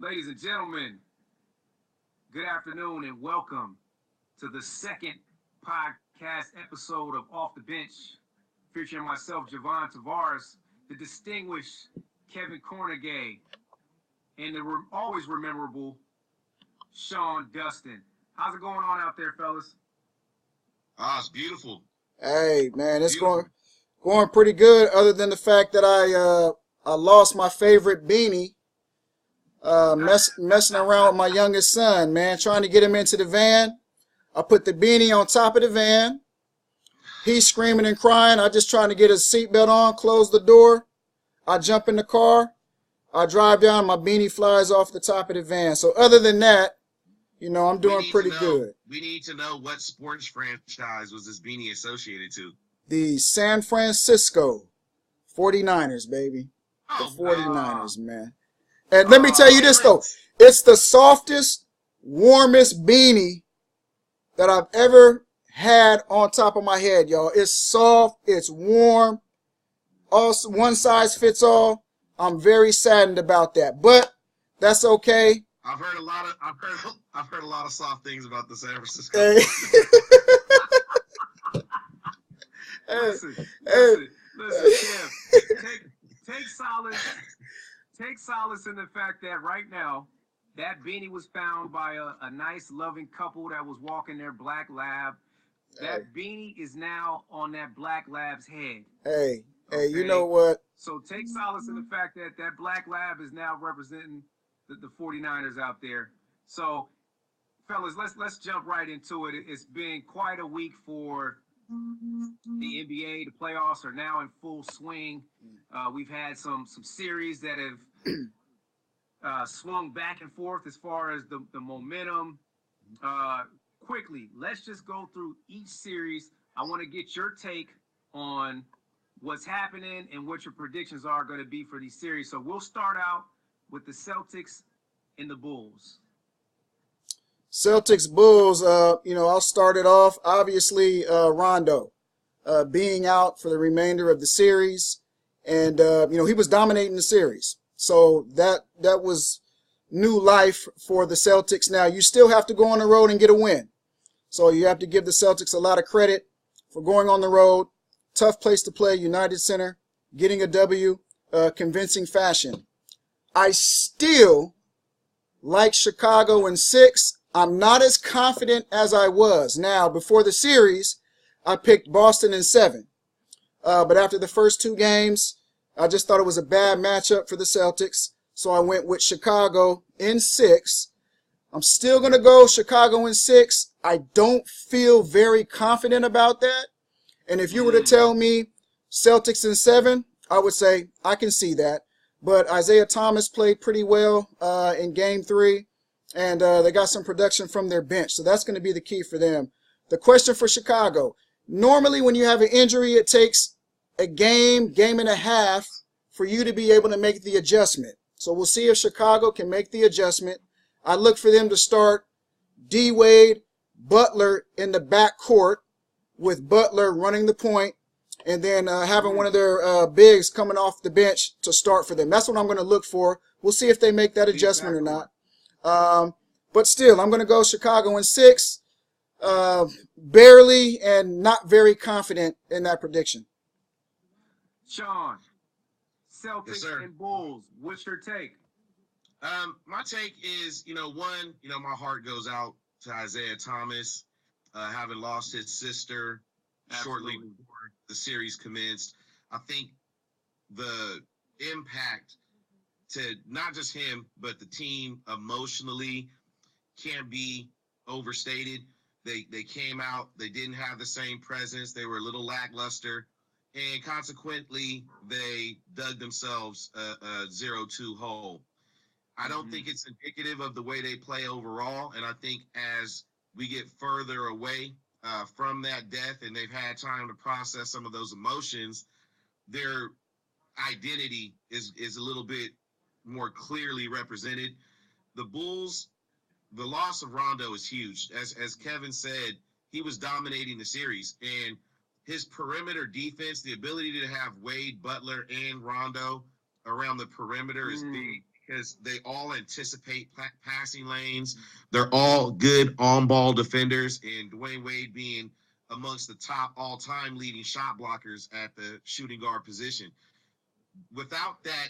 Ladies and gentlemen, good afternoon and welcome to the second podcast episode of Off the Bench, featuring myself, Javon Tavares, the distinguished Kevin Cornegay, and the always memorable Sean Dustin. How's it going on out there, fellas? It's beautiful. Hey, man, it's going pretty good. Other than the fact that I lost my favorite beanie, messing around with my youngest son, man, trying to get him into the van. I put the beanie on top of the van. He's screaming and crying. I just trying to get his seatbelt on, close the door. I jump in the car. I drive down. My beanie flies off the top of the van. So other than that, I'm doing pretty good. We need to know what sports franchise was this beanie associated to. The San Francisco 49ers, baby. The 49ers, man. And let me tell you this, though. It's the softest, warmest beanie that I've ever had on top of my head, y'all. It's soft. It's warm. Also, one size fits all. I'm very saddened about that, but that's okay. I've heard a lot of soft things about the San Francisco. Hey. Listen, Kev, take solace in the fact that right now, that beanie was found by a nice, loving couple that was walking their black lab. That beanie is now on that black lab's head. Hey, okay? You know what? So take solace in the fact that that black lab is now representing the 49ers out there. So, fellas, let's jump right into it. It's been quite a week for the NBA. The playoffs are now in full swing. We've had some series that have swung back and forth as far as the momentum. Quickly, let's just go through each series. I want to get your take on what's happening and what your predictions are going to be for these series. So we'll start out with the Celtics and the Bulls. Celtics Bulls, I'll start it off. Obviously, Rondo being out for the remainder of the series. And, he was dominating the series. So that was new life for the Celtics. Now, you still have to go on the road and get a win. So you have to give the Celtics a lot of credit for going on the road. Tough place to play, United Center, getting a W, convincing fashion. I still like Chicago in 6. I'm not as confident as I was. Now, before the series, I picked Boston in 7. But after the first 2 games, I just thought it was a bad matchup for the Celtics. So I went with Chicago in 6. I'm still going to go Chicago in 6. I don't feel very confident about that. And if you were to tell me Celtics in 7, I would say I can see that. But Isaiah Thomas played pretty well in Game 3. And they got some production from their bench. So that's going to be the key for them. The question for Chicago. Normally when you have an injury, it takes a game and a half for you to be able to make the adjustment. So we'll see if Chicago can make the adjustment. I look for them to start D-Wade, Butler in the backcourt with Butler running the point and then having one of their bigs coming off the bench to start for them. That's what I'm going to look for. We'll see if they make that adjustment or not. But still, I'm going to go Chicago in 6, barely and not very confident in that prediction. Sean, Celtics and Bulls, what's your take? My take is, my heart goes out to Isaiah Thomas, having lost his sister shortly before the series commenced. I think the impact to not just him, but the team emotionally can't be overstated. They came out, they didn't have the same presence, they were a little lackluster, and consequently, they dug themselves a 0-2 hole. I don't think it's indicative of the way they play overall, and I think as we get further away from that death and they've had time to process some of those emotions, their identity is a little bit more clearly represented. The Bulls, the loss of Rondo is huge. As Kevin said, he was dominating the series, and his perimeter defense, the ability to have Wade, Butler, and Rondo around the perimeter is big because they all anticipate passing lanes. They're all good on-ball defenders, and Dwayne Wade being amongst the top all-time leading shot blockers at the shooting guard position. Without that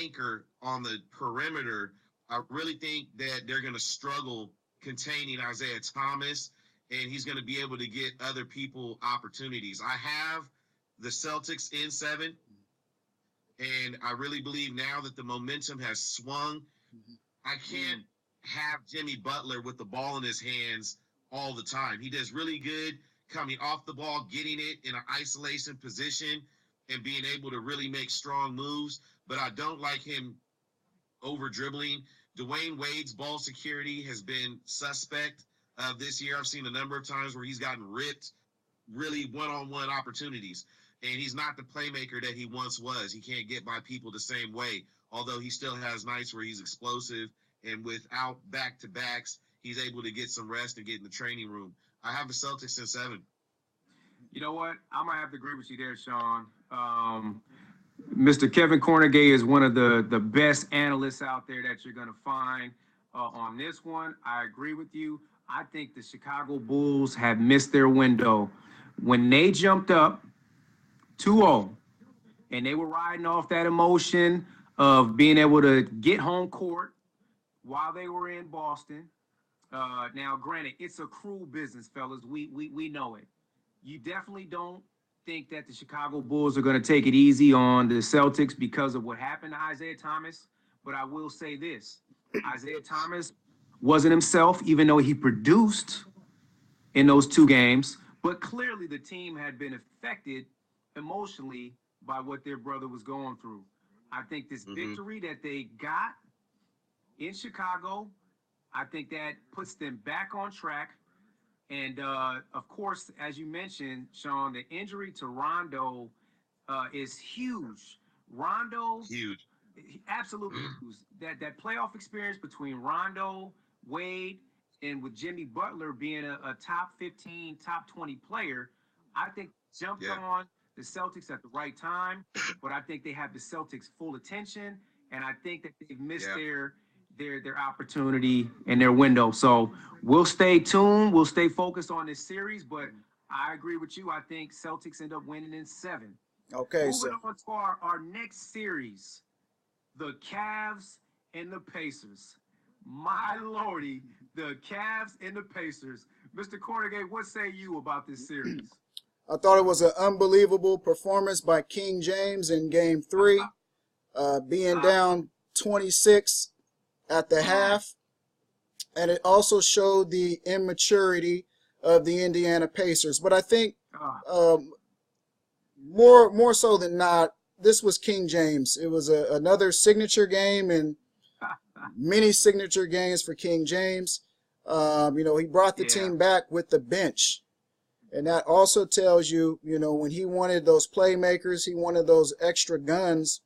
anchor on the perimeter, I really think that they're going to struggle containing Isaiah Thomas, and he's going to be able to get other people opportunities. I have the Celtics in 7, and I really believe now that the momentum has swung, I can't have Jimmy Butler with the ball in his hands all the time. He does really good coming off the ball, getting it in an isolation position, and being able to really make strong moves, but I don't like him over-dribbling. Dwayne Wade's ball security has been suspect this year. I've seen a number of times where he's gotten ripped, really one-on-one opportunities, and he's not the playmaker that he once was. He can't get by people the same way, although he still has nights where he's explosive, and without back-to-backs, he's able to get some rest and get in the training room. I have the Celtics in 7. You know what? I'm going to have to agree with you there, Sean. Mr. Kevin Cornegay is one of the best analysts out there that you're going to find on this one. I agree with you. I think the Chicago Bulls have missed their window. When they jumped up 2-0 and they were riding off that emotion of being able to get home court while they were in Boston. Now, granted, it's a cruel business, fellas. We know it. You definitely don't think that the Chicago Bulls are going to take it easy on the Celtics because of what happened to Isaiah Thomas. But I will say this. Isaiah Thomas wasn't himself, even though he produced in those 2 games. But clearly the team had been affected emotionally by what their brother was going through. I think this victory that they got in Chicago, I think that puts them back on track. And, of course, as you mentioned, Sean, the injury to Rondo is huge. Rondo, huge, absolutely huge. That playoff experience between Rondo, Wade, and with Jimmy Butler being a top 15, top 20 player, I think jumped on the Celtics at the right time. But I think they have the Celtics' full attention, and I think that they've missed their opportunity and their window. So we'll stay tuned. We'll stay focused on this series, but I agree with you. I think Celtics end up winning in 7. Okay, Moving on to our next series, the Cavs and the Pacers. My lordy, the Cavs and the Pacers. Mr. Cornegay, what say you about this series? I thought it was an unbelievable performance by King James in Game 3, being down 26 at the half, and it also showed the immaturity of the Indiana Pacers. But I think more so than not, this was King James. It was another signature game, and many signature games for King James. He brought the team back with the bench, and that also tells you, when he wanted those playmakers, he wanted those extra guns.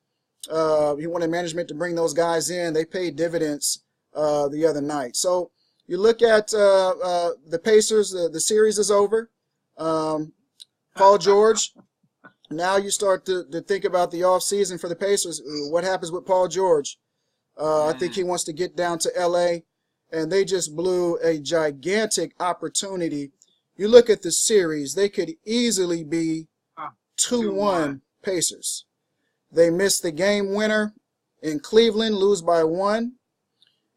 He wanted management to bring those guys in. They paid dividends the other night. So you look at the Pacers, the series is over. Paul George, now you start to think about the offseason for the Pacers. What happens with Paul George? I think he wants to get down to L.A., and they just blew a gigantic opportunity. You look at the series, they could easily be 2-1 Pacers. They missed the game winner in Cleveland, lose by 1,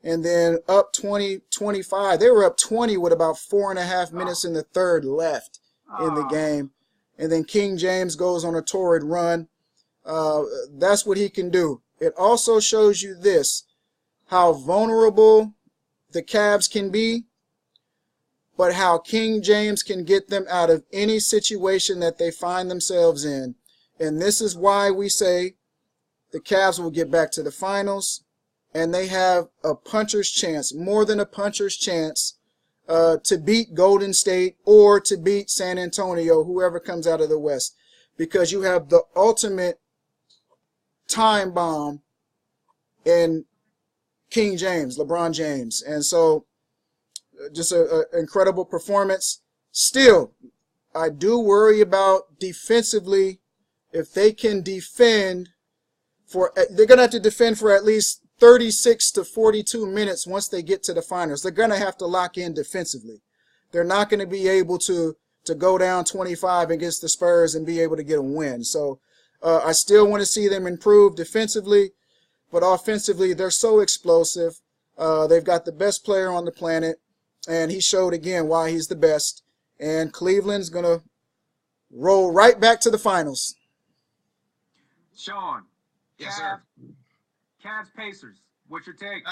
and then up 20-25. They were up 20 with about 4.5 minutes in the third left in the game. And then King James goes on a torrid run. That's what he can do. It also shows you this, how vulnerable the Cavs can be, but how King James can get them out of any situation that they find themselves in. And this is why we say the Cavs will get back to the finals, and they have a puncher's chance, more than a puncher's chance, to beat Golden State or to beat San Antonio, whoever comes out of the West, because you have the ultimate time bomb in King James, LeBron James. And so just an incredible performance. Still, I do worry about defensively. If they can defend they're going to have to defend for at least 36 to 42 minutes once they get to the finals. They're going to have to lock in defensively. They're not going to be able to go down 25 against the Spurs and be able to get a win. So I still want to see them improve defensively, but offensively, they're so explosive. They've got the best player on the planet, and he showed again why he's the best. And Cleveland's going to roll right back to the finals. Sean. Yes, sir. Cavs Pacers. What's your take?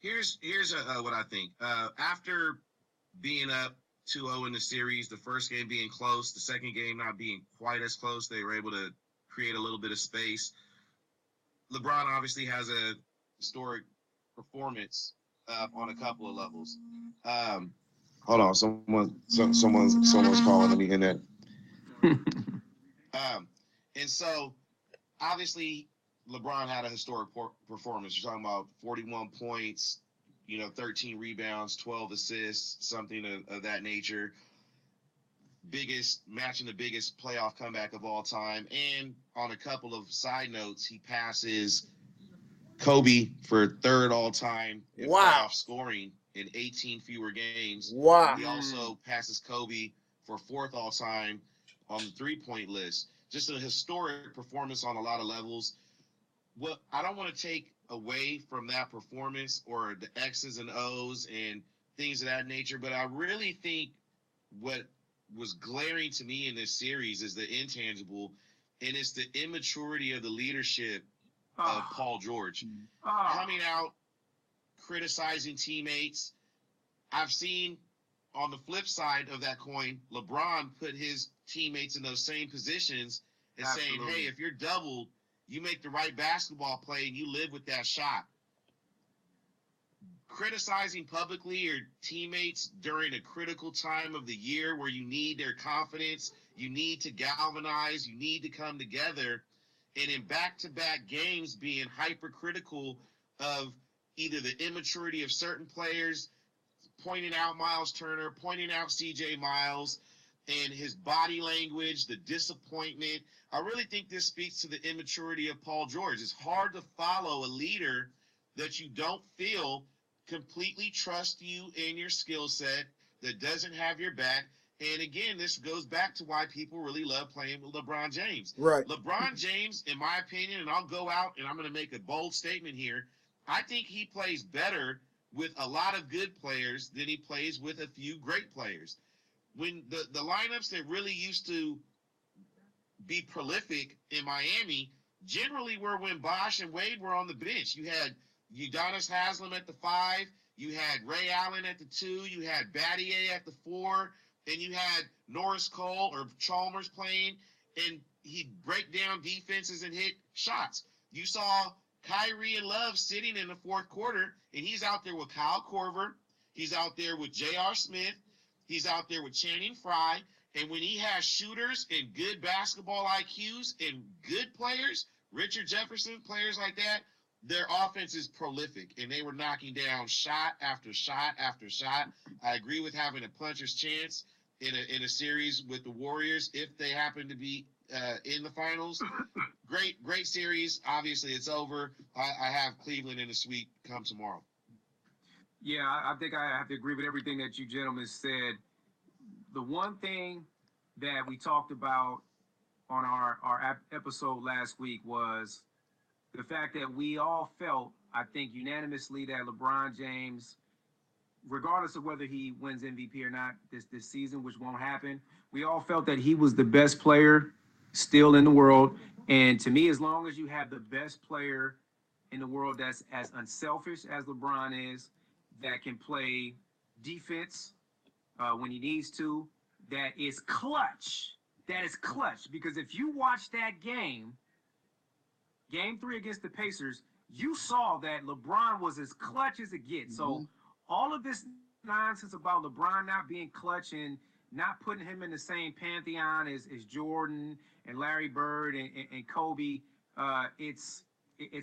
Here's what I think. After being up 2-0 in the series, the first game being close, the second game not being quite as close, they were able to create a little bit of space. LeBron obviously has a historic performance on a couple of levels. Hold on, someone's calling me in that. And so, obviously, LeBron had a historic performance. You're talking about 41 points, 13 rebounds, 12 assists, something of that nature. Matching the biggest playoff comeback of all time. And on a couple of side notes, he passes Kobe for third all time in playoff scoring in 18 fewer games. Wow. He also passes Kobe for fourth all time on the 3-point list. Just a historic performance on a lot of levels. What I don't want to take away from that performance or the X's and O's and things of that nature, but I really think what was glaring to me in this series is the intangible, and it's the immaturity of the leadership of Paul George. Coming out, criticizing teammates. I've seen on the flip side of that coin, LeBron put his teammates in those same positions and saying, hey, if you're doubled, you make the right basketball play and you live with that shot. Criticizing publicly your teammates during a critical time of the year where you need their confidence, you need to galvanize, you need to come together, and in back-to-back games being hypercritical of either the immaturity of certain players, pointing out Miles Turner, pointing out C.J. Miles, and his body language, the disappointment. I really think this speaks to the immaturity of Paul George. It's hard to follow a leader that you don't feel completely trusts you in your skill set, that doesn't have your back. And again, this goes back to why people really love playing with LeBron James. Right. LeBron James, in my opinion, and I'll go out and I'm going to make a bold statement here, I think he plays better with a lot of good players than he plays with a few great players. When the lineups that really used to be prolific in Miami generally were when Bosh and Wade were on the bench. You had Udonis Haslem at the 5, you had Ray Allen at the 2, you had Battier at the 4, and you had Norris Cole or Chalmers playing, and he'd break down defenses and hit shots. You saw Kyrie and Love sitting in the fourth quarter, and he's out there with Kyle Korver, he's out there with J.R. Smith, he's out there with Channing Frye, and when he has shooters and good basketball IQs and good players, Richard Jefferson, players like that, their offense is prolific, and they were knocking down shot after shot after shot. I agree with having a puncher's chance in a series with the Warriors if they happen to be in the finals. Great series. Obviously, it's over. I have Cleveland in the sweep come tomorrow. Yeah, I think I have to agree with everything that you gentlemen said. The one thing that we talked about on our episode last week was the fact that we all felt, I think unanimously, that LeBron James, regardless of whether he wins MVP or not this season, which won't happen, we all felt that he was the best player still in the world. And to me, as long as you have the best player in the world that's as unselfish as LeBron is, that can play defense when he needs to, that is clutch. That is clutch. Because if you watch that game 3 against the Pacers, you saw that LeBron was as clutch as it gets. So all of this nonsense about LeBron not being clutch and not putting him in the same pantheon as Jordan and Larry Bird and Kobe, it's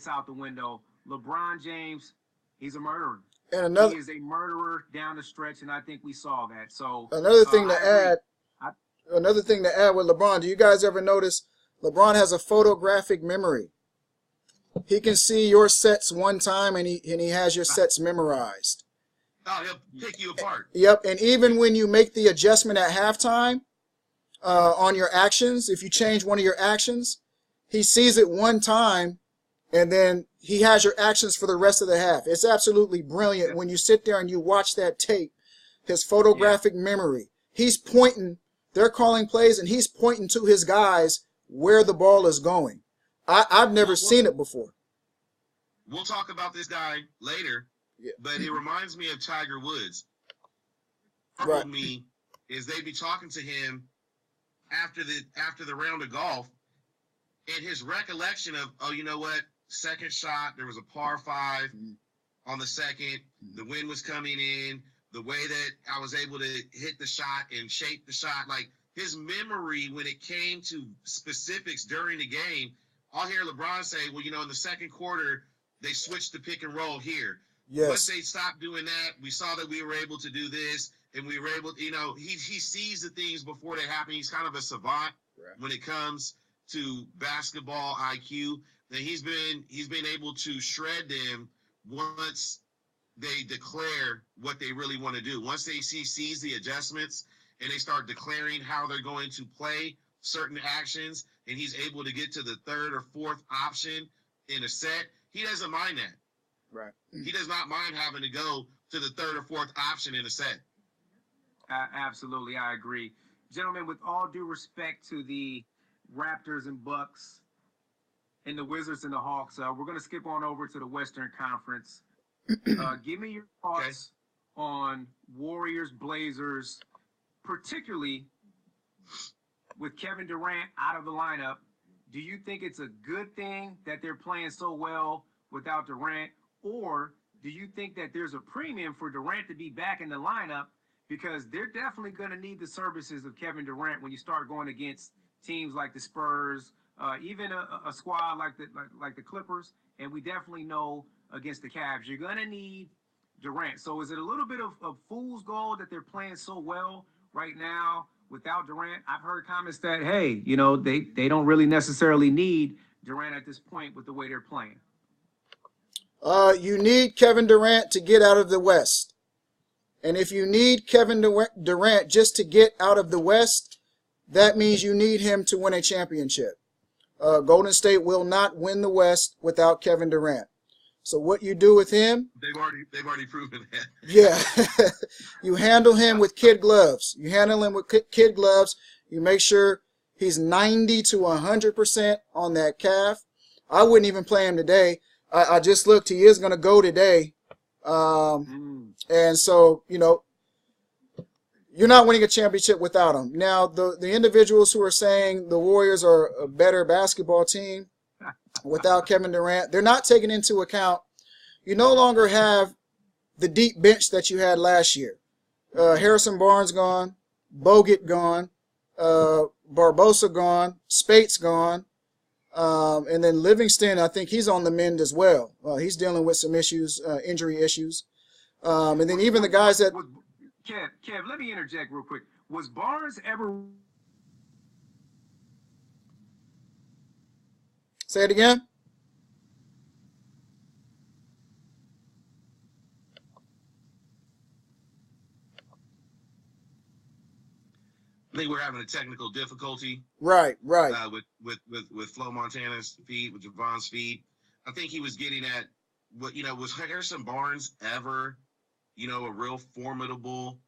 out the window. LeBron James, he's a murderer. And he is a murderer down the stretch, and I think we saw that. So another thing to add with LeBron, do you guys ever notice LeBron has a photographic memory? He can see your sets one time, and he has your sets memorized. Oh, he'll pick you apart. Yep, and even when you make the adjustment at halftime on your actions, if you change one of your actions, he sees it one time, and then he has your actions for the rest of the half. It's absolutely brilliant when you sit there and you watch that tape, his photographic memory. He's pointing, they're calling plays, and he's pointing to his guys where the ball is going. I've never seen it before. We'll talk about this guy later, but it reminds me of Tiger Woods. Right. Me is they be talking to him after the round of golf, and his recollection of, oh, you know what, second shot, there was a par 5 on the second, the wind was coming in, the way that I was able to hit the shot and shape the shot, like his memory when it came to specifics during the game. I'll hear LeBron say, well, you know, in the second quarter, they switched the pick and roll here. Yes. Once they stopped doing that, we saw that we were able to do this, and we were able to, you know, he sees the things before they happen. He's kind of a savant when it comes to basketball IQ. And he's been able to shred them once they declare what they really want to do. Once they sees the adjustments and they start declaring how they're going to play certain actions, and he's able to get to the third or fourth option in a set, he doesn't mind that. Right. He does not mind having to go to the third or fourth option in a set. Absolutely, I agree. Gentlemen, with all due respect to the Raptors and Bucks and the Wizards and the Hawks, we're going to skip on over to the Western Conference. Give me your thoughts on Warriors, Blazers, particularly with Kevin Durant out of the lineup. Do you think it's a good thing that they're playing so well without Durant, or do you think that there's a premium for Durant to be back in the lineup, because they're definitely going to need the services of Kevin Durant when you start going against teams like the Spurs, even a squad like the Clippers, and we definitely know against the Cavs, you're going to need Durant. So is it a little bit of fool's gold that they're playing so well right now without Durant? I've heard comments that, hey, you know, they don't really necessarily need Durant at this point with the way they're playing. You need Kevin Durant to get out of the West. And if you need Kevin Durant just to get out of the West, that means you need him to win a championship. Golden State will not win the West without Kevin Durant. So what you do with him? They've already proven that. Yeah. You handle him with kid gloves. You handle him with kid gloves. You make sure he's 90 to 100% on that calf. I wouldn't even play him today. I just looked. He is going to go today. And so, you know, you're not winning a championship without him. Now, the individuals who are saying the Warriors are a better basketball team without Kevin Durant, they're not taking into account you no longer have the deep bench that you had last year. Harrison Barnes gone, Bogut gone, Barbosa gone, Spates gone, and then Livingston, I think he's on the mend as well. He's dealing with some issues, injury issues. And then even the guys that... Kev, let me interject real quick. Was Barnes ever... Say it again? I think we're having a technical difficulty. Right. With Flo Montana's feed, with Javon's feed. I think he was getting at what, you know, was Harrison Barnes ever, you know, a real formidable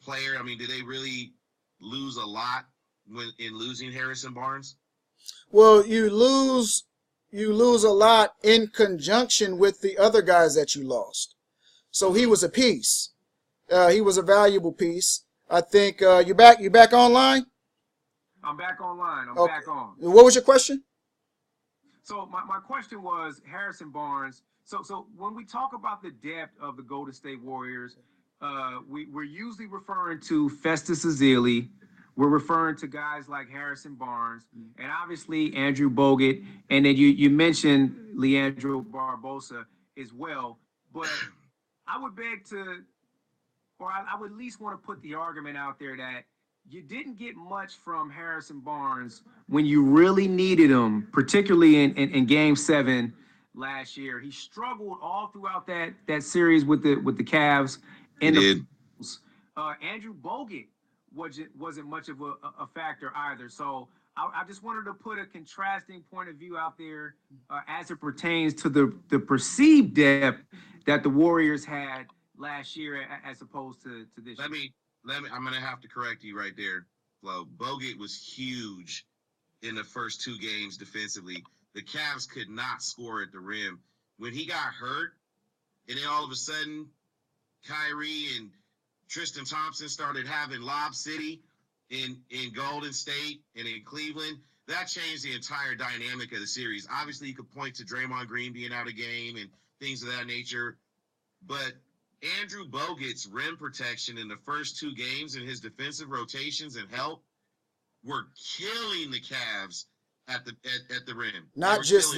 player? I mean, did they really lose a lot in losing Harrison Barnes? Well, you lose a lot in conjunction with the other guys that you lost. So he was a piece. He was a valuable piece. I think you back online? I'm back online. I'm okay. back on. What was your question? So my question was Harrison Barnes. So when we talk about the depth of the Golden State Warriors, we're usually referring to Festus Ezeli. We're referring to guys like Harrison Barnes and obviously Andrew Bogut. And then you mentioned Leandro Barbosa as well. But I would beg to, or I would at least want to put the argument out there that you didn't get much from Harrison Barnes when you really needed him, particularly in Game 7 last year. He struggled all throughout that series with the Cavs and Andrew Bogut wasn't much of a factor either. So I just wanted to put a contrasting point of view out there as it pertains to the perceived depth that the Warriors had last year as opposed to this year. I'm gonna have to correct you right there, Flo. Bogut was huge in the first 2 games defensively. The Cavs could not score at the rim. When he got hurt, and then all of a sudden, Kyrie and Tristan Thompson started having Lob City in Golden State and in Cleveland, that changed the entire dynamic of the series. Obviously, you could point to Draymond Green being out of game and things of that nature, but Andrew Bogut's rim protection in the first 2 games and his defensive rotations and help were killing the Cavs at the rim. Not just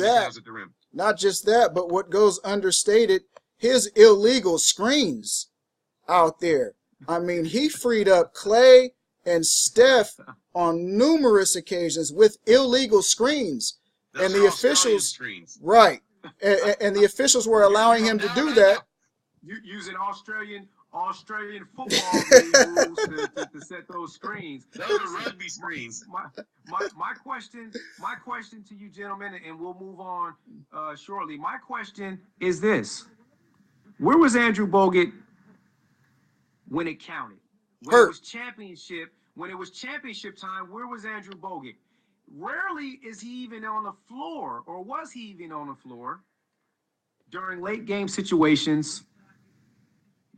that, but what goes understated, his illegal screens out there. I mean, he freed up Clay and Steph on numerous occasions with illegal screens. Those and the officials, screens. Right, and the officials were allowing him to do that. Using Australian football rules to set those screens. Those are rugby screens. My question to you gentlemen, and we'll move on shortly. My question is this: where was Andrew Bogut when it counted? When it was championship time, where was Andrew Bogut? Rarely is he even on the floor, or was he even on the floor during late game situations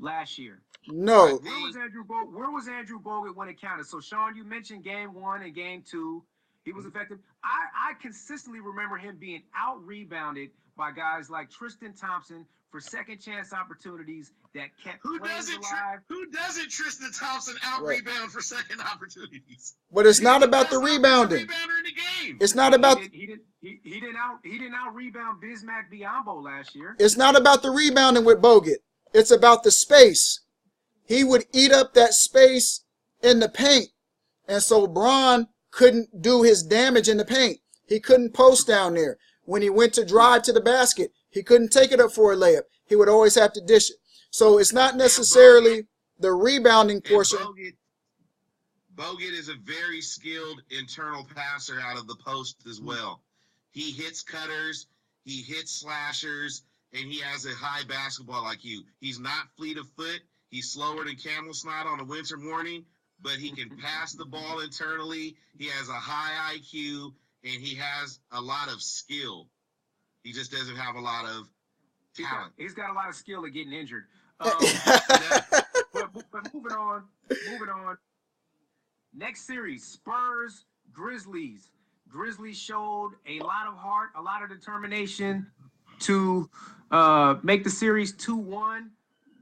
last year. No. Where was Andrew Bogut when it counted? So, Sean, you mentioned game 1 and game 2. He was effective. I consistently remember him being out-rebounded by guys like Tristan Thompson for second-chance opportunities that kept players alive. Who doesn't Tristan Thompson out-rebound for second opportunities? But it's not about the rebounding. Rebounder in the game. It's not about he didn't out-rebound Bismack Biyombo last year. It's not about the rebounding with Bogut. It's about the space. He would eat up that space in the paint. And so Bron couldn't do his damage in the paint. He couldn't post down there. When he went to drive to the basket, he couldn't take it up for a layup. He would always have to dish it. So it's not necessarily the rebounding portion. Bogut is a very skilled internal passer out of the post as well. He hits cutters, he hits slashers, and he has a high basketball IQ. He's not fleet of foot. He's slower than camel snot on a winter morning, but he can pass the ball internally. He has a high IQ, and he has a lot of skill. He just doesn't have a lot of talent. He's got a lot of skill at getting injured. But moving on. Next series, Spurs, Grizzlies. Grizzlies showed a lot of heart, a lot of determination to make the series 2-1.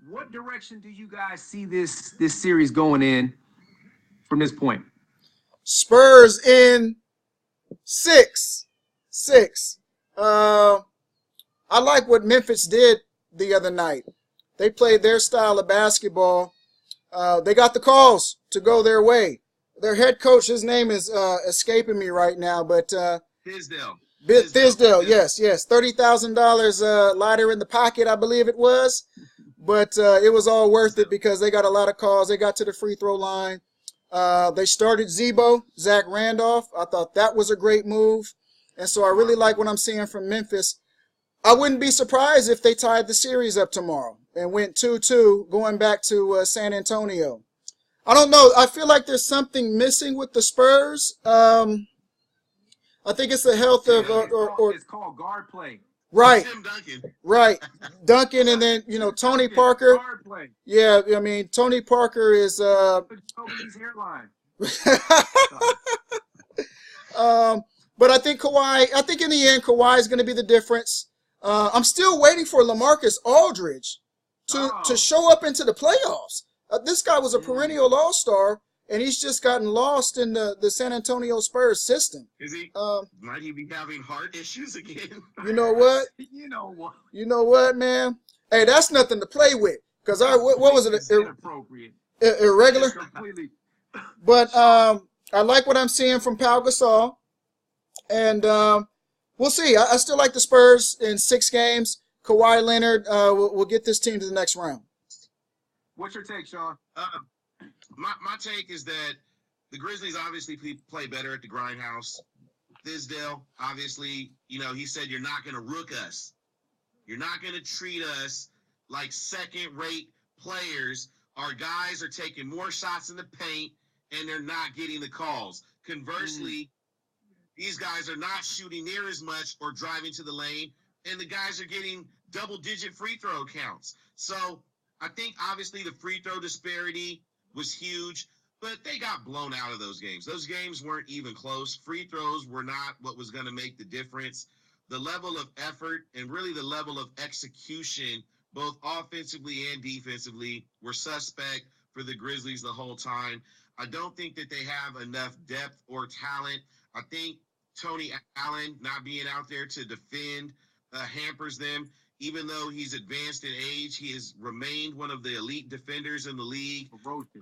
What direction do you guys see this series going in from this point? Spurs in 6. I like what Memphis did the other night. They played their style of basketball. They got the calls to go their way. Their head coach, his name is escaping me right now, but Tisdale, yes. $30,000 lighter in the pocket, I believe it was. But it was all worth it because they got a lot of calls. They got to the free throw line. They started Zach Randolph. I thought that was a great move. And so I really like what I'm seeing from Memphis. I wouldn't be surprised if they tied the series up tomorrow and went 2-2 going back to San Antonio. I don't know. I feel like there's something missing with the Spurs. I think it's the health of it's called guard play. Right. Tim Duncan. Right. Duncan, and then, Tony Parker. Guard play. Yeah, I mean, Tony Parker is His hairline. But I think in the end, Kawhi is going to be the difference. I'm still waiting for LaMarcus Aldridge to show up into the playoffs. This guy was a perennial all-star, and he's just gotten lost in the San Antonio Spurs system. Is he? Might he be having heart issues again? You know what? You know what, man? Hey, that's nothing to play with. Because what was it? Inappropriate. Irregular? Completely. But I like what I'm seeing from Pau Gasol. And we'll see. I still like the Spurs in 6 games. Kawhi Leonard will get this team to the next round. What's your take, Sean? My take is that the Grizzlies obviously play better at the grindhouse. Tisdale, obviously, he said you're not going to rook us. You're not going to treat us like second-rate players. Our guys are taking more shots in the paint, and they're not getting the calls. Conversely, these guys are not shooting near as much or driving to the lane, and the guys are getting double-digit free throw counts. So I think, obviously, the free throw disparity was huge, but they got blown out of those games. Those games weren't even close. Free throws were not what was going to make the difference. The level of effort and really the level of execution, both offensively and defensively, were suspect for the Grizzlies the whole time. I don't think that they have enough depth or talent. I think Tony Allen not being out there to defend hampers them. Even though he's advanced in age, he has remained one of the elite defenders in the league,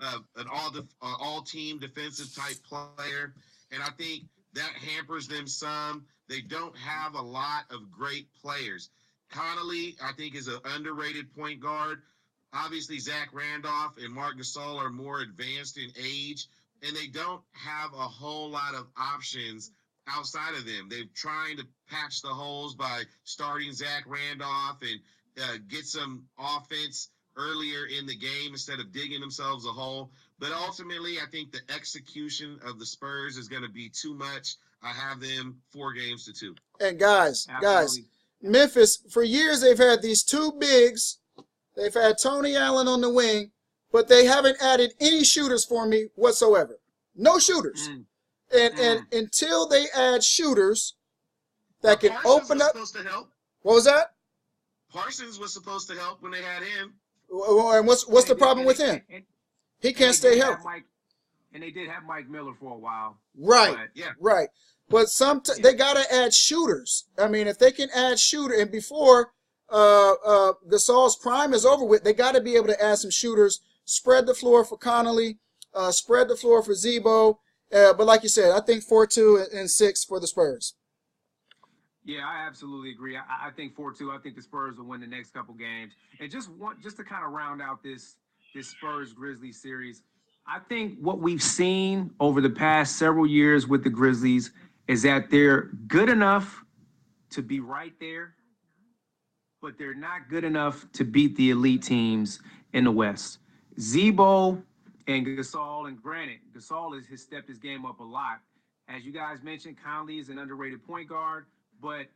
an all-team defensive type player. And I think that hampers them some. They don't have a lot of great players. Connolly, I think, is an underrated point guard. Obviously, Zach Randolph and Marc Gasol are more advanced in age, and they don't have a whole lot of options outside of them. They're trying to patch the holes by starting Zach Randolph and get some offense earlier in the game instead of digging themselves a hole. But ultimately, I think the execution of the Spurs is going to be too much. I have them 4-2. And guys, Memphis, for years they've had these 2 bigs. They've had Tony Allen on the wing, but they haven't added any shooters for me whatsoever. No shooters. And until they add shooters that can open up. Supposed to help. What was that? Parsons was supposed to help when they had him. And what's the problem with him? He can't stay healthy. And they did have Mike Miller for a while. Right. But, yeah. Right. But they got to add shooters. I mean, if they can add shooter, and before Gasol's prime is over with, they got to be able to add some shooters, spread the floor for Connolly, spread the floor for Zebo. But like you said, I think 4-2 and 6 for the Spurs. Yeah, I absolutely agree. I think 4-2. I think the Spurs will win the next couple games. And just to kind of round out this Spurs-Grizzlies series, I think what we've seen over the past several years with the Grizzlies is that they're good enough to be right there, but they're not good enough to beat the elite teams in the West. Zebo and Gasol, and granted, Gasol has stepped his game up a lot. As you guys mentioned, Conley is an underrated point guard, but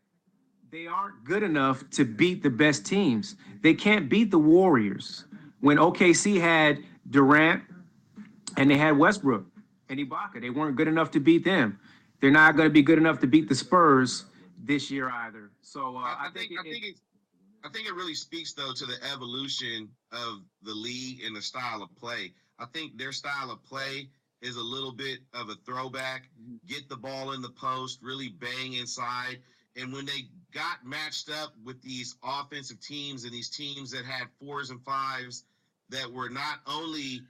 they aren't good enough to beat the best teams. They can't beat the Warriors. When OKC had Durant and they had Westbrook and Ibaka, they weren't good enough to beat them. They're not going to be good enough to beat the Spurs this year either. So I think it really speaks, though, to the evolution of the league and the style of play. I think their style of play is a little bit of a throwback. Get the ball in the post, really bang inside. And when they got matched up with these offensive teams and these teams that had 4s and 5s that were not only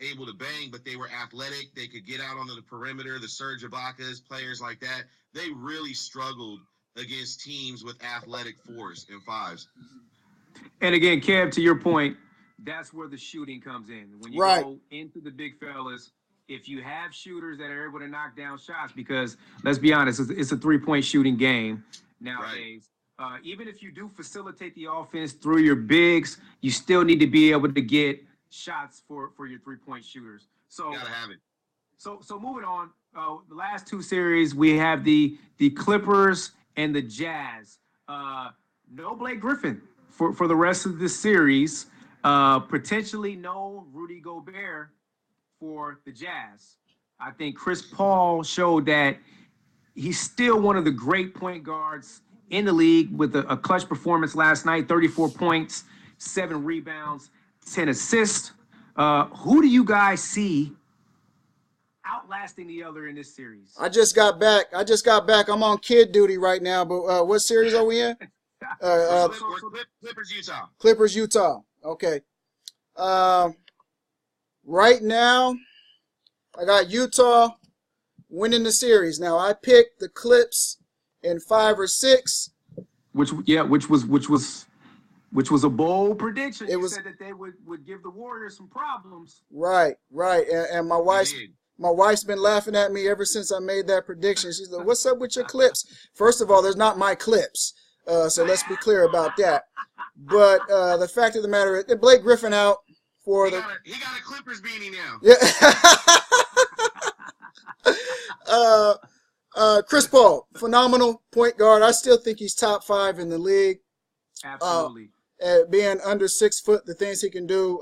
able to bang, but they were athletic, they could get out onto the perimeter, the Serge Ibakas, players like that, they really struggled against teams with athletic 4s and 5s. And again, Kev, to your point, that's where the shooting comes in. When you go into the big fellas, if you have shooters that are able to knock down shots, because let's be honest, it's a 3-point shooting game nowadays. Right. Even if you do facilitate the offense through your bigs, you still need to be able to get shots for your 3-point shooters. So you gotta have it. So moving on, the last 2 series, we have the Clippers and the Jazz. No Blake Griffin for the rest of this series. Potentially no Rudy Gobert for the Jazz. I think Chris Paul showed that he's still one of the great point guards in the league with a clutch performance last night, 34 points, 7 rebounds, 10 assists. Who do you guys see outlasting the other in this series? I just got back. I'm on kid duty right now, but what series are we in? Clippers, Utah. Clippers, Utah. Okay. Right now, I got Utah winning the series. Now, I picked the Clips in 5 or 6. Which was a bold prediction. You said that they would give the Warriors some problems. Right. And my wife's been laughing at me ever since I made that prediction. She's like, "What's up with your clips?" First of all, there's not my clips, so let's be clear about that. But the fact of the matter is, Blake Griffin out for he got a Clippers beanie now. Yeah. Chris Paul, phenomenal point guard. I still think he's top 5 in the league. Absolutely. Being under 6 foot, the things he can do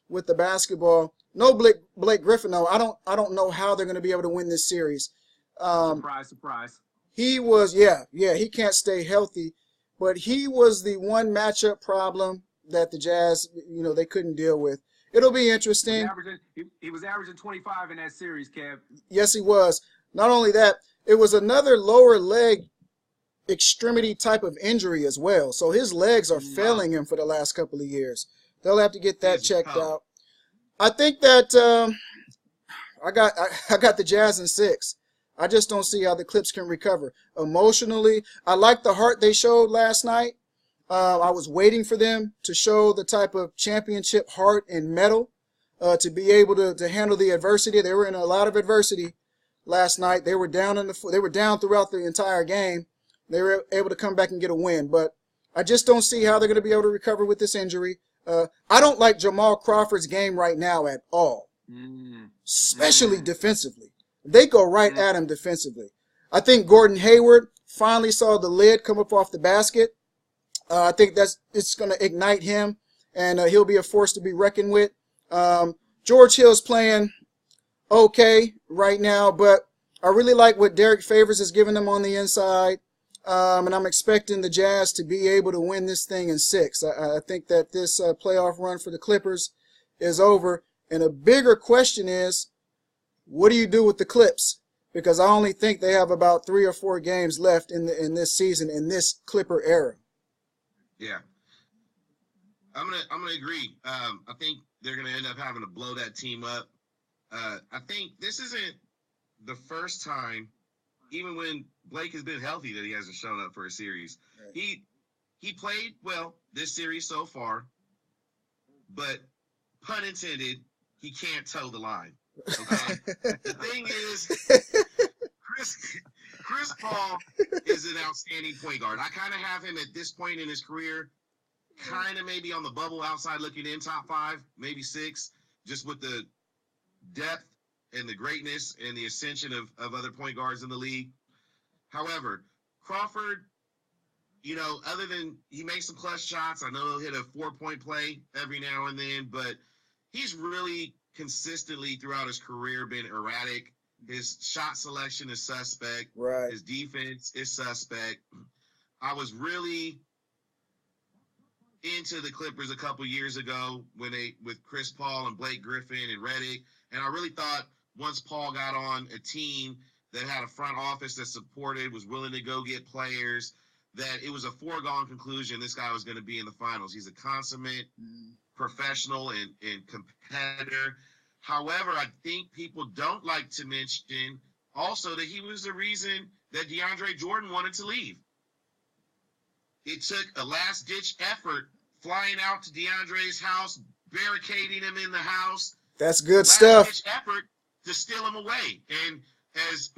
with the basketball. No Blake Griffin though. I don't know how they're going to be able to win this series. Surprise. He was he can't stay healthy, but he was the one matchup problem that the Jazz, they couldn't deal with. It'll be interesting. He was averaging 25 in that series, Kev. Yes, he was. Not only that, it was another lower leg extremity type of injury as well. So his legs are failing him for the last couple of years. They'll have to get that checked out. I think that I got the Jazz in 6. I just don't see how the Clips can recover. Emotionally, I like the heart they showed last night. I was waiting for them to show the type of championship heart and mettle to be able to handle the adversity. They were in a lot of adversity last night. They were down throughout the entire game. They were able to come back and get a win, but I just don't see how they're going to be able to recover with this injury. I don't like Jamal Crawford's game right now at all, especially defensively. They go right at him defensively. I think Gordon Hayward finally saw the lid come up off the basket. I think it's going to ignite him, and he'll be a force to be reckoned with. George Hill's playing okay right now, but I really like what Derek Favors has given them on the inside. And I'm expecting the Jazz to be able to win this thing in 6. I think that this playoff run for the Clippers is over. And a bigger question is, what do you do with the Clips? Because I only think they have about 3 or 4 games left in this season, in this Clipper era. Yeah, I'm gonna agree. I think they're gonna end up having to blow that team up. I think this isn't the first time, even when Blake has been healthy, that he hasn't shown up for a series. Right. He played well this series so far, but pun intended, he can't toe the line. Okay? The thing is, Chris Paul is an outstanding point guard. I kind of have him at this point in his career, kind of maybe on the bubble outside looking in, top 5, maybe 6, just with the depth and the greatness and the ascension of other point guards in the league. However, Crawford, other than he makes some clutch shots, I know he'll hit a 4-point play every now and then, but he's really consistently throughout his career been erratic. His shot selection is suspect. Right. His defense is suspect. I was really into the Clippers a couple years ago with Chris Paul and Blake Griffin and Redick, and I really thought once Paul got on a team that had a front office that supported, was willing to go get players, that it was a foregone conclusion this guy was going to be in the finals. He's a consummate professional and competitor. However, I think people don't like to mention also that he was the reason that DeAndre Jordan wanted to leave. It took a last-ditch effort flying out to DeAndre's house, barricading him in the house. That's good stuff. Last-ditch effort to steal him away. And as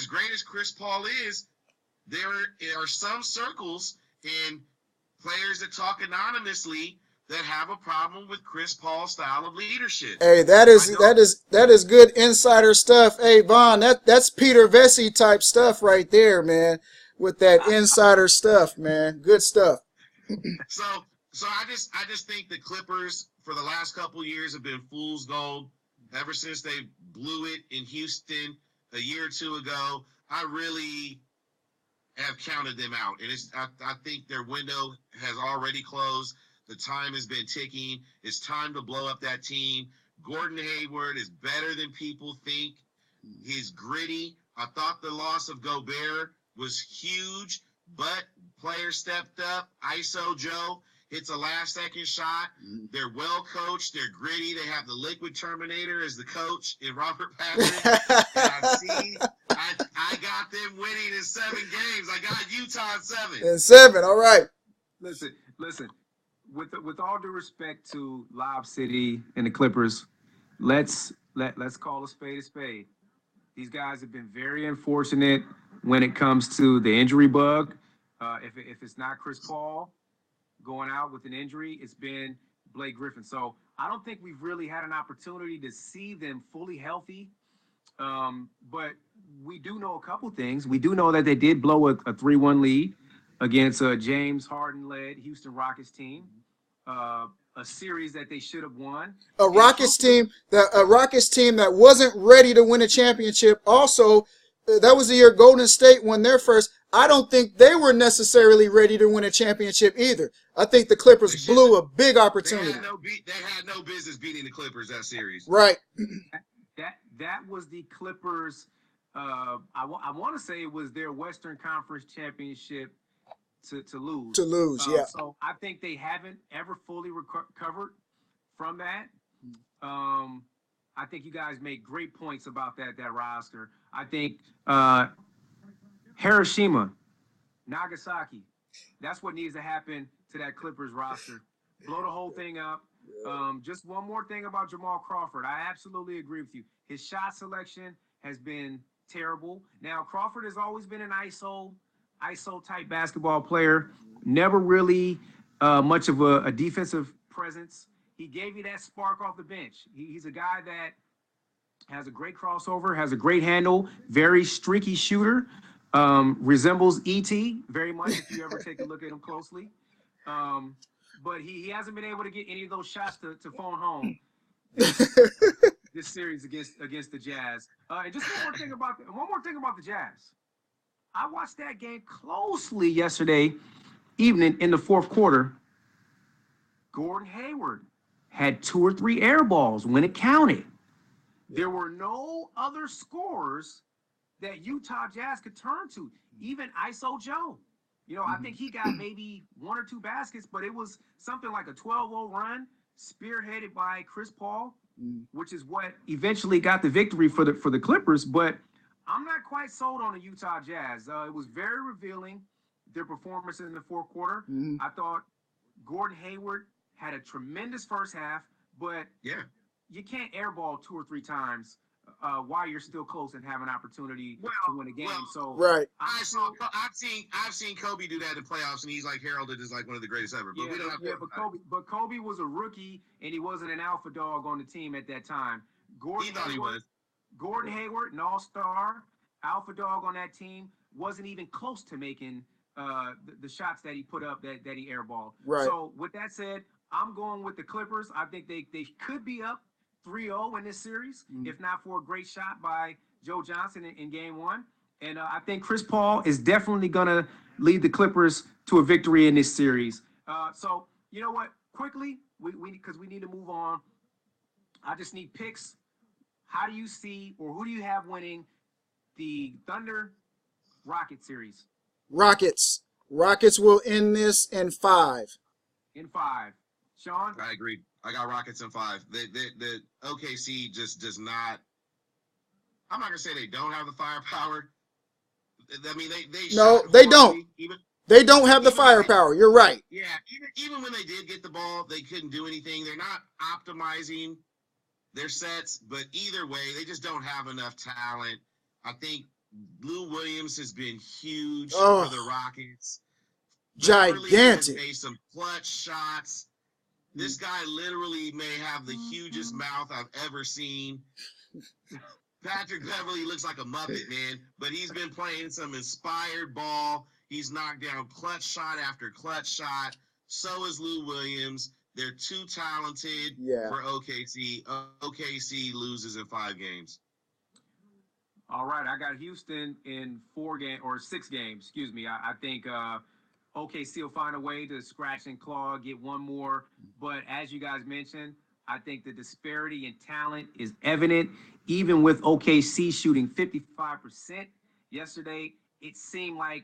great as Chris Paul is, there are some circles and players that talk anonymously that have a problem with Chris Paul's style of leadership. Hey, that is good insider stuff. Hey, Vaughn, that's Peter Vesey type stuff right there, man. With that insider stuff, man. Good stuff. So I just think the Clippers for the last couple years have been fool's gold. Ever since they blew it in Houston a year or two ago, I really have counted them out. And I think their window has already closed. The time has been ticking. It's time to blow up that team. Gordon Hayward is better than people think. He's gritty. I thought the loss of Gobert was huge, but players stepped up. ISO Joe hits a last-second shot. They're well-coached. They're gritty. They have the liquid Terminator as the coach in Robert Patrick. And I I got them winning in 7 games. I got Utah in 7. In 7, all right. Listen. With all due respect to Lob City and the Clippers, let's call a spade a spade. These guys have been very unfortunate when it comes to the injury bug. If it's not Chris Paul going out with an injury, it's been Blake Griffin. So I don't think we've really had an opportunity to see them fully healthy. But we do know a couple things. We do know that they did blow a 3-1 lead against a James Harden-led Houston Rockets team, a series that they should have won. A Rockets team that wasn't ready to win a championship. Also, that was the year Golden State won their first. I don't think they were necessarily ready to win a championship either. I think the Clippers blew a big opportunity. They had no business beating the Clippers that series. Right. That was the Clippers. I want to say it was their Western Conference championship to lose. To lose, yeah. So I think they haven't ever fully recovered from that. I think you guys make great points about that roster. I think Hiroshima, Nagasaki, that's what needs to happen to that Clippers roster. Blow the whole thing up. Just one more thing about Jamal Crawford. I absolutely agree with you. His shot selection has been terrible. Now, Crawford has always been an ISO type basketball player. Never really much of a defensive presence. He gave you that spark off the bench. He's a guy that has a great crossover, has a great handle, very streaky shooter, resembles E.T. very much if you ever take a look at him closely. But he hasn't been able to get any of those shots to phone home this series against the Jazz. And just one more thing about the Jazz. I watched that game closely yesterday evening in the fourth quarter. Gordon Hayward had 2 or 3 air balls when it counted. There were no other scorers that Utah Jazz could turn to, even ISO Joe. I think he got maybe 1 or 2 baskets, but it was something like a 12-0 run spearheaded by Chris Paul, which is what eventually got the victory for the Clippers. But I'm not quite sold on the Utah Jazz. It was very revealing, their performance in the fourth quarter. I thought Gordon Hayward had a tremendous first half, but you can't airball 2 or 3 times while you're still close and have an opportunity to win a game. Right. I've seen Kobe do that in playoffs, and he's like heralded as like one of the greatest ever. But we don't have but Kobe was a rookie, and he wasn't an alpha dog on the team at that time. He thought he was. Gordon Hayward, an all-star, alpha dog on that team, wasn't even close to making the shots that he put up that he airballed. Right. So with that said, I'm going with the Clippers. I think they could be up 3-0 in this series, if not for a great shot by Joe Johnson in game 1. And I think Chris Paul is definitely going to lead the Clippers to a victory in this series. So, you know what? Quickly, because we need to move on. I just need picks. How do you see, or who do you have winning the Thunder Rocket series? Rockets. Rockets will end this in 5. In 5. Sean? I agree. I got Rockets in 5. The OKC just does not. I'm not gonna say they don't have the firepower. I mean, they don't. They don't have the firepower. You're right. Yeah, even when they did get the ball, they couldn't do anything. They're not optimizing their sets, but either way, they just don't have enough talent. I think Lou Williams has been huge for the Rockets. Gigantic. Made some clutch shots. This guy literally may have the hugest mouth I've ever seen. Patrick Beverly looks like a Muppet, man, but he's been playing some inspired ball. He's knocked down clutch shot after clutch shot. So is Lou Williams. They're too talented for OKC. OKC loses in 5 games. All right, I got Houston in 6 games. Excuse me. I think OKC will find a way to scratch and claw, get one more. But as you guys mentioned, I think the disparity in talent is evident. Even with OKC shooting 55% yesterday, it seemed like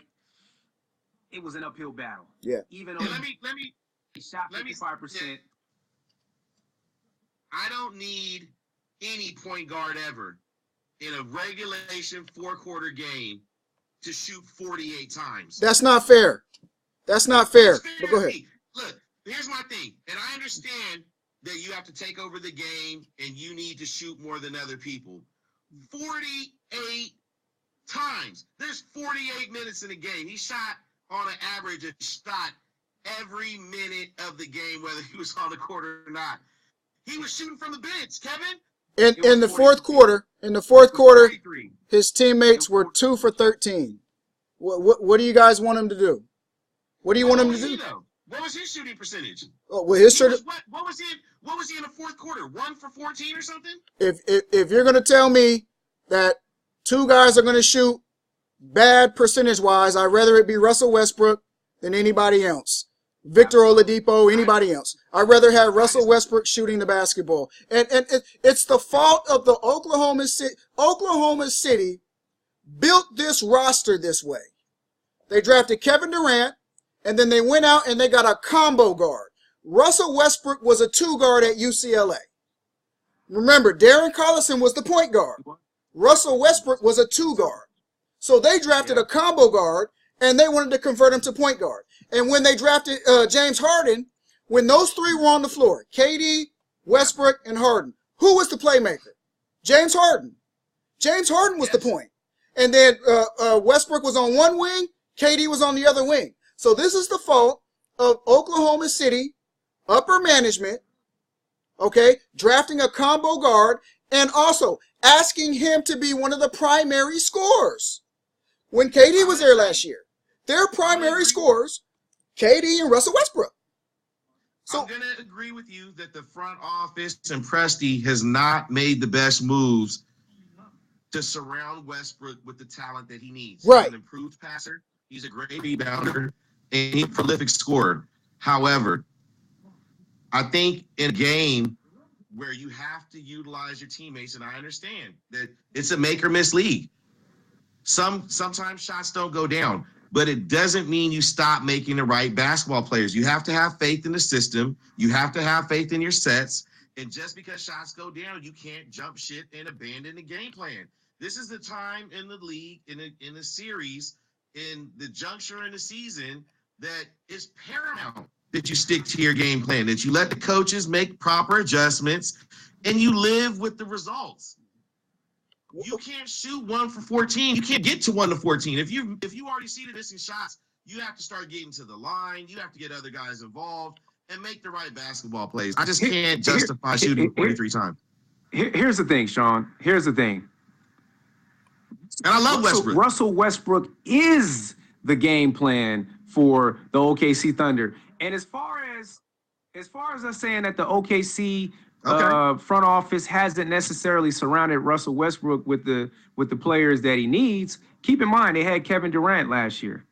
it was an uphill battle. Yeah. Even though they shot 55%. I don't need any point guard ever. in a regulation 4-quarter game to shoot 48 times. That's not fair. That's not fair. But go ahead. Look, here's my thing, and I understand that you have to take over the game and you need to shoot more than other people. 48 times. There's 48 minutes in a game. He shot on an average a shot every minute of the game, whether he was on the court or not. He was shooting from the bench, Kevin. In the fourth quarter, his teammates were 2 for 13. What do you guys want him to do? What do you want him to do? What was his shooting percentage? Oh, well, his shooting. What was he in the fourth quarter? 1 for 14 or something? If you're gonna tell me that 2 guys are gonna shoot bad percentage wise, I'd rather it be Russell Westbrook than anybody else. Victor Oladipo, anybody else. I'd rather have Russell Westbrook shooting the basketball. And it's the fault of the Oklahoma City. Oklahoma City built this roster this way. They drafted Kevin Durant, and then they went out and they got a combo guard. Russell Westbrook was a 2 guard at UCLA. Remember, Darren Collison was the point guard. Russell Westbrook was a 2 guard. So they drafted a combo guard, and they wanted to convert him to point guard. And when they drafted James Harden, when those 3 were on the floor, KD, Westbrook, and Harden, who was the playmaker? James Harden. James Harden was the point. And then Westbrook was on one wing, KD was on the other wing. So this is the fault of Oklahoma City upper management, okay, drafting a combo guard and also asking him to be one of the primary scorers. When KD was there last year, their primary scorers, KD and Russell Westbrook. So I'm going to agree with you that the front office and Presti has not made the best moves to surround Westbrook with the talent that he needs. Right. He's an improved passer. He's a great rebounder, and he's a prolific scorer. However, I think in a game where you have to utilize your teammates, and I understand that it's a make or miss league. Sometimes shots don't go down, but it doesn't mean you stop making the right basketball players. You have to have faith in the system. You have to have faith in your sets. And just because shots go down, you can't jump shit and abandon the game plan. This is the time in the league, in the series, in the juncture in the season, that is paramount that you stick to your game plan, that you let the coaches make proper adjustments, and you live with the results. You can't shoot 1 for 14. You can't get to 1 to 14. If you already see the missing shots, you have to start getting to the line. You have to get other guys involved and make the right basketball plays. I just can't justify shooting 43 times. Here's the thing, Sean. Here's the thing. And I love Westbrook. Russell Westbrook is the game plan for the OKC Thunder. And as far as us saying that the OKC front office hasn't necessarily surrounded Russell Westbrook with the players that he needs, keep in mind they had Kevin Durant last year.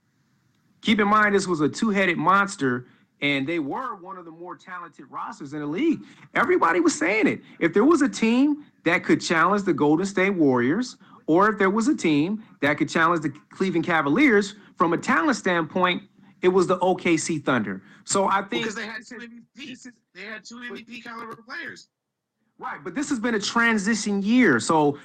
Keep in mind this was a 2-headed monster, and they were one of the more talented rosters in the league. Everybody was saying it. If there was a team that could challenge the Golden State Warriors, or if there was a team that could challenge the Cleveland Cavaliers from a talent standpoint, it was the OKC Thunder. So I think because they had 2 MVPs. They had 2 MVP caliber players. Right, but this has been a transition year. So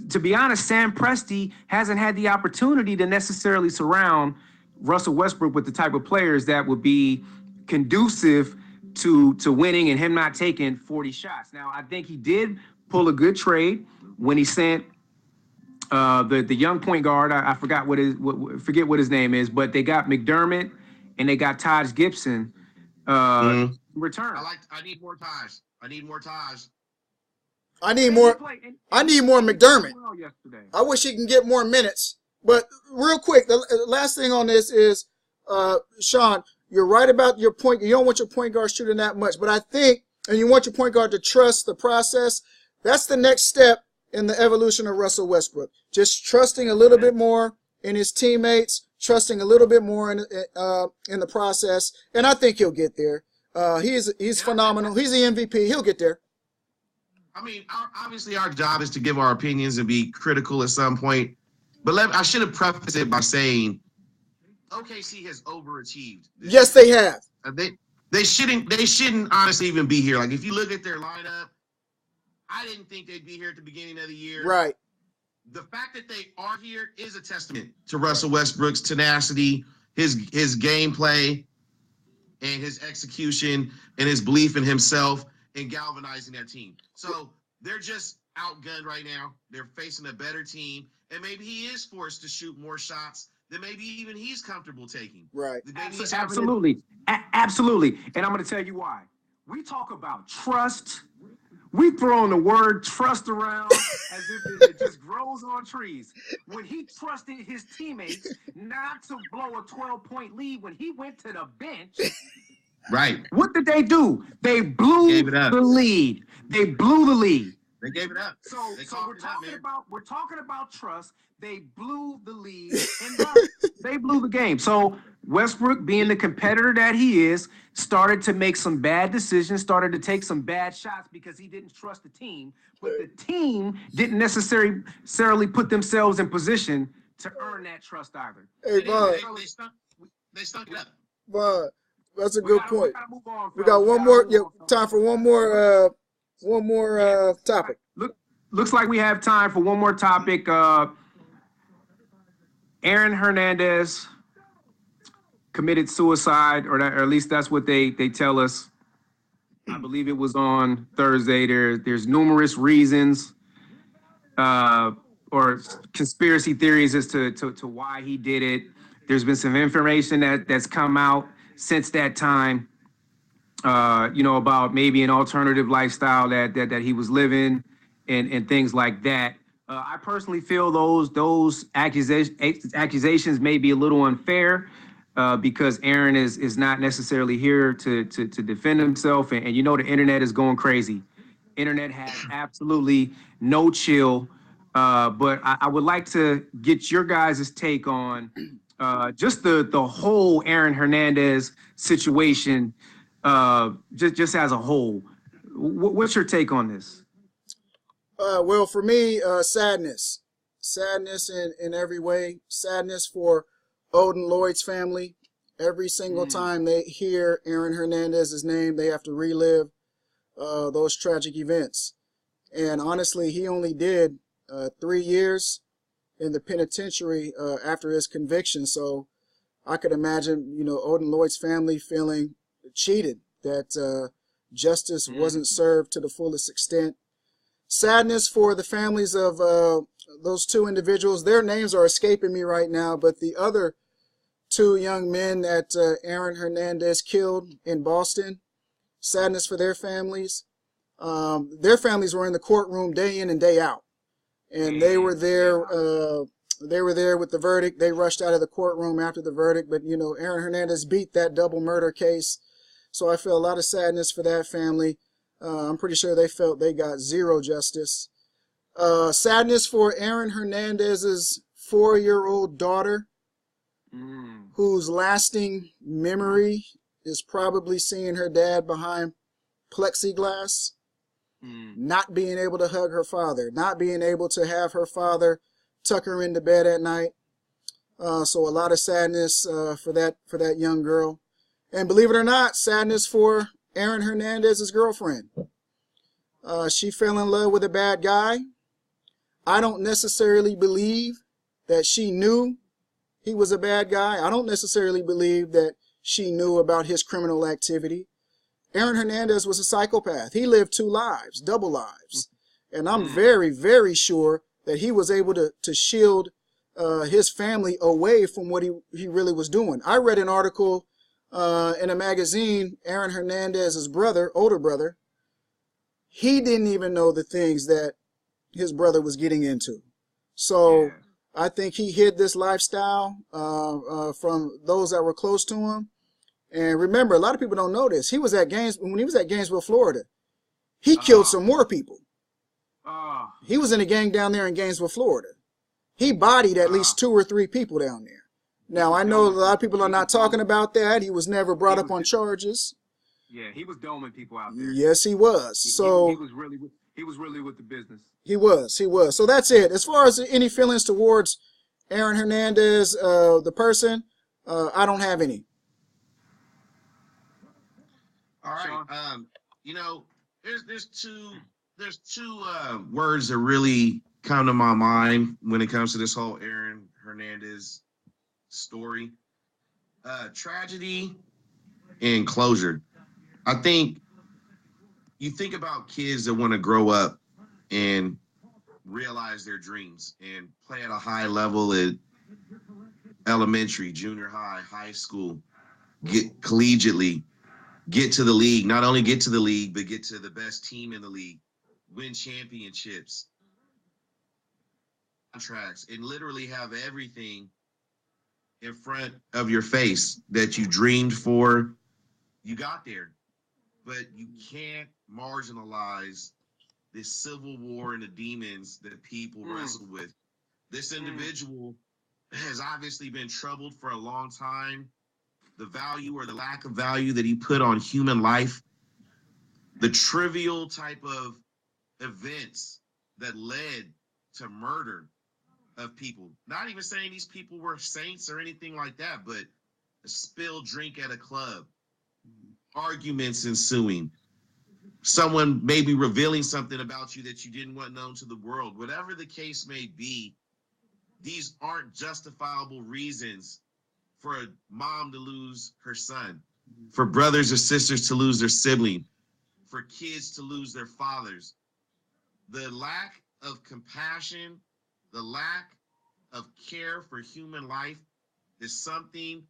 to be honest, Sam Presti hasn't had the opportunity to necessarily surround Russell Westbrook with the type of players that would be conducive to winning and him not taking 40 shots. Now, I think he did pull a good trade when he sent the young point guard. I forget what his name is, but they got McDermott and they got Taj Gibson in return. I need more Taj. I need more McDermott. I wish he can get more minutes. But real quick, the last thing on this is, Sean, you're right about your point. You don't want your point guard shooting that much, but I think, and you want your point guard to trust the process. That's the next step in the evolution of Russell Westbrook. Just trusting a little bit more in his teammates, trusting a little bit more in the process, and I think he'll get there. He's phenomenal. He's the MVP. He'll get there. I mean, obviously our job is to give our opinions and be critical at some point. But I should have prefaced it by saying OKC has overachieved. Yes, they have. They shouldn't honestly even be here. Like if you look at their lineup, I didn't think they'd be here at the beginning of the year. Right. the fact that they are here is a testament to Russell Westbrook's tenacity, his gameplay, and his execution, and his belief in himself, and galvanizing that team. So they're just outgunned right now. They're facing a better team, and maybe he is forced to shoot more shots than maybe even he's comfortable taking. Right. Absolutely. Absolutely. And I'm going to tell you why. We talk about trust. We throwing the word trust around as if it just grows on trees. When he trusted his teammates not to blow a 12-point lead when he went to the bench, right? What did they do? They blew the lead. They blew the lead. They gave it up. So we're talking about trust. They blew the lead and they blew the game. So Westbrook, being the competitor that he is, started to make some bad decisions, started to take some bad shots because he didn't trust the team. But the team didn't necessarily put themselves in position to earn that trust either. Hey, Bob. They stunk it up. Bob, that's a good point. We got one more. Yeah, time for one more. Topic. Looks like we have time for one more topic. Aaron Hernandez committed suicide, or at least that's what they tell us. I believe it was on Thursday. There's numerous reasons or conspiracy theories as to why he did it. There's been some information that's come out since that time. About maybe an alternative lifestyle that he was living and things like that. I personally feel those accusations may be a little unfair because Aaron is not necessarily here to defend himself. And the internet is going crazy. Internet has absolutely no chill. But I would like to get your guys' take on just the whole Aaron Hernandez situation. Just as a whole, what's your take on this? Well, for me, sadness in every way. Sadness for Odin Lloyd's family. Every single time they hear Aaron Hernandez's name, they have to relive those tragic events. And honestly, he only did 3 years in the penitentiary after his conviction. So I could imagine, Odin Lloyd's family feeling cheated, that justice wasn't served to the fullest extent. Sadness for the families of those two individuals. Their names are escaping me right now, but the other two young men that Aaron Hernandez killed in Boston. Sadness for their families. Their families were in the courtroom day in and day out, and they were there. They were there with the verdict. They rushed out of the courtroom after the verdict, but Aaron Hernandez beat that double murder case. So I feel a lot of sadness for that family. I'm pretty sure they felt they got zero justice. Sadness for Aaron Hernandez's 4-year-old daughter, whose lasting memory is probably seeing her dad behind plexiglass, not being able to hug her father, not being able to have her father tuck her into bed at night. So a lot of sadness for that young girl. And believe it or not, sadness for Aaron Hernandez's girlfriend. She fell in love with a bad guy. I don't necessarily believe that she knew he was a bad guy. I don't necessarily believe that she knew about his criminal activity. Aaron Hernandez was a psychopath. He lived 2 lives, double lives. And I'm very, very sure that he was able to shield his family away from what he really was doing. I read an article in a magazine, Aaron Hernandez's brother, older brother, he didn't even know the things that his brother was getting into. So I think he hid this lifestyle from those that were close to him. And remember, a lot of people don't know this. He was at when he was at Gainesville, Florida, he killed some more people. He was in a gang down there in Gainesville, Florida. He bodied at least 2 or 3 people down there. Now, I know a lot of people are not talking about that. He was never brought up on charges. Yeah, he was doming people out there. Yes, he was. So he was really with the business. He was. So that's it. As far as any feelings towards Aaron Hernandez, the person, I don't have any. All right. There's two words that really come to my mind when it comes to this whole Aaron Hernandez story. Tragedy and closure. I think you think about kids that want to grow up and realize their dreams and play at a high level at elementary, junior high, high school, get collegiately, get to the league, not only get to the league, but get to the best team in the league, win championships, contracts, and literally have everything in front of your face that you dreamed for. You got there, but you can't marginalize this civil war and the demons that people wrestle with. This individual has obviously been troubled for a long time. The value or the lack of value that he put on human life, the trivial type of events that led to murder of people. Not even saying these people were saints or anything like that, but a spilled drink at a club, arguments ensuing, someone maybe revealing something about you that you didn't want known to the world. Whatever the case may be, these aren't justifiable reasons for a mom to lose her son, for brothers or sisters to lose their sibling, for kids to lose their fathers. The lack of compassion, the lack of care for human life is something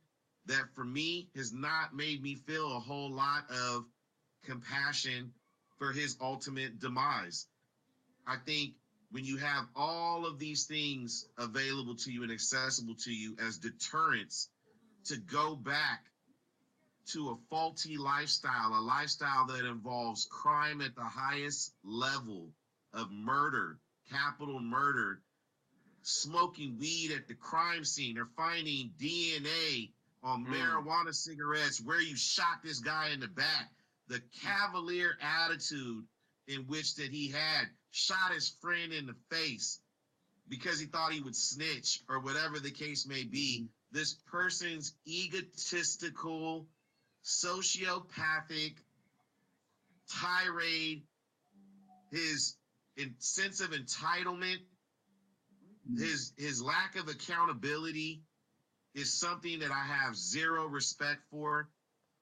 that for me has not made me feel a whole lot of compassion for his ultimate demise. I think when you have all of these things available to you and accessible to you as deterrents to go back to a faulty lifestyle, a lifestyle that involves crime at the highest level of murder, capital murder, smoking weed at the crime scene. They're finding DNA on marijuana cigarettes where you shot this guy in the back. The cavalier attitude in which that he had, shot his friend in the face because he thought he would snitch or whatever the case may be. This person's egotistical, sociopathic tirade, his sense of entitlement, his lack of accountability is something that I have zero respect for.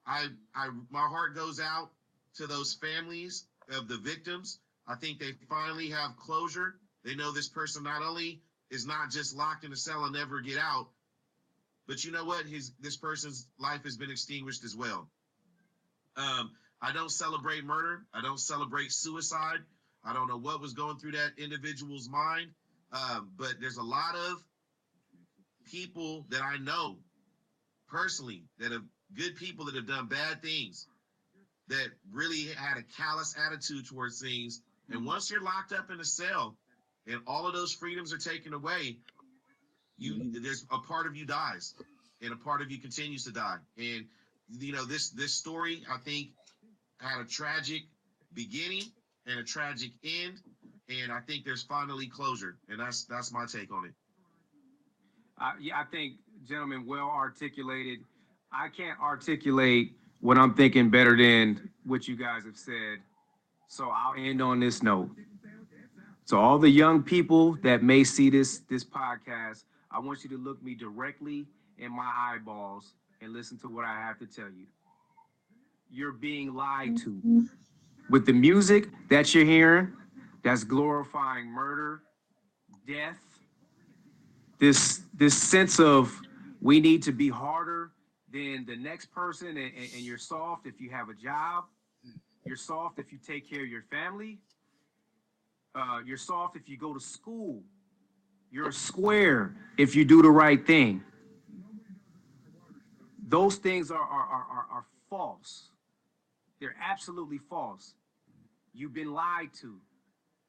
My heart goes out to those families of the victims. I think they finally have closure. They know this person not only is not just locked in a cell and never get out, but you know what? This person's life has been extinguished as well. I don't celebrate murder. I don't celebrate suicide. I don't know what was going through that individual's mind, but there's a lot of people that I know personally that have good people that have done bad things, that really had a callous attitude towards things. And once you're locked up in a cell and all of those freedoms are taken away, there's a part of you dies and a part of you continues to die. And, you know, this story, I think, had a tragic beginning and a tragic end. And I think there's finally closure. And that's my take on it. Yeah, I think, gentlemen, well articulated. I can't articulate what I'm thinking better than what you guys have said. So I'll end on this note. So all the young people that may see this podcast, I want you to look me directly in my eyeballs and listen to what I have to tell you. You're being lied to. With the music that you're hearing, that's glorifying murder, death, this sense of we need to be harder than the next person, and you're soft if you have a job. You're soft if you take care of your family. You're soft if you go to school. You're square if you do the right thing. Those things are false. They're absolutely false. You've been lied to,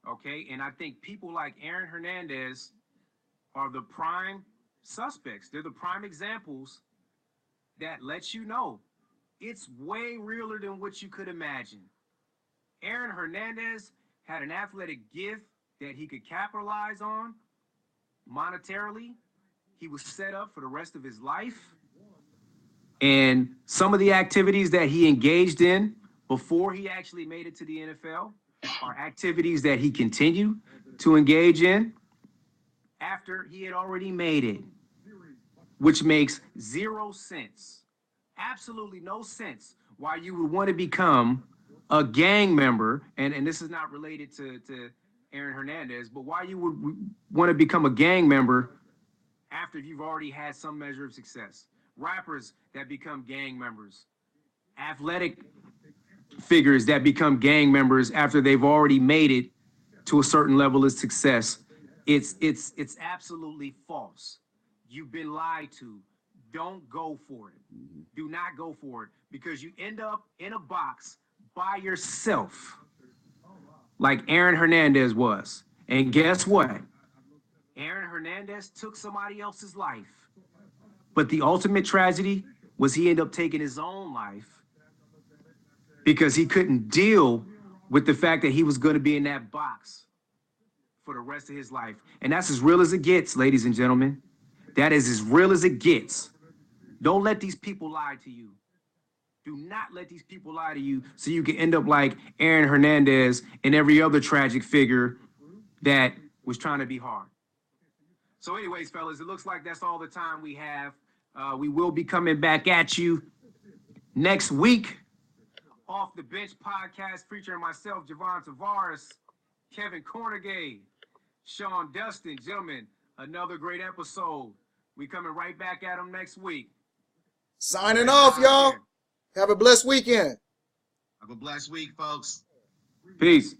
okay? And I think people like Aaron Hernandez are the prime suspects. They're the prime examples that lets you know it's way realer than what you could imagine. Aaron Hernandez had an athletic gift that he could capitalize on monetarily. He was set up for the rest of his life. And some of the activities that he engaged in before he actually made it to the NFL are activities that he continued to engage in after he had already made it, which makes zero sense. Absolutely no sense why you would want to become a gang member, and this is not related to Aaron Hernandez, but why you would want to become a gang member after you've already had some measure of success. Rappers that become gang members, athletic figures that become gang members after they've already made it to a certain level of success. It's absolutely false. You've been lied to. Don't go for it. Do not go for it, because you end up in a box by yourself, like Aaron Hernandez was. And guess what? Aaron Hernandez took somebody else's life. But the ultimate tragedy was he ended up taking his own life because he couldn't deal with the fact that he was going to be in that box for the rest of his life. And that's as real as it gets, ladies and gentlemen. That is as real as it gets. Don't let these people lie to you. Do not let these people lie to you so you can end up like Aaron Hernandez and every other tragic figure that was trying to be hard. So anyways, fellas, it looks like that's all the time we have. We will be coming back at you next week. Off the Bench podcast featuring myself, Javon Tavares, Kevin Cornegay, Sean Dustin. Gentlemen, another great episode. We coming right back at them next week. Signing off, y'all. Have a blessed weekend. Have a blessed week, folks. Peace.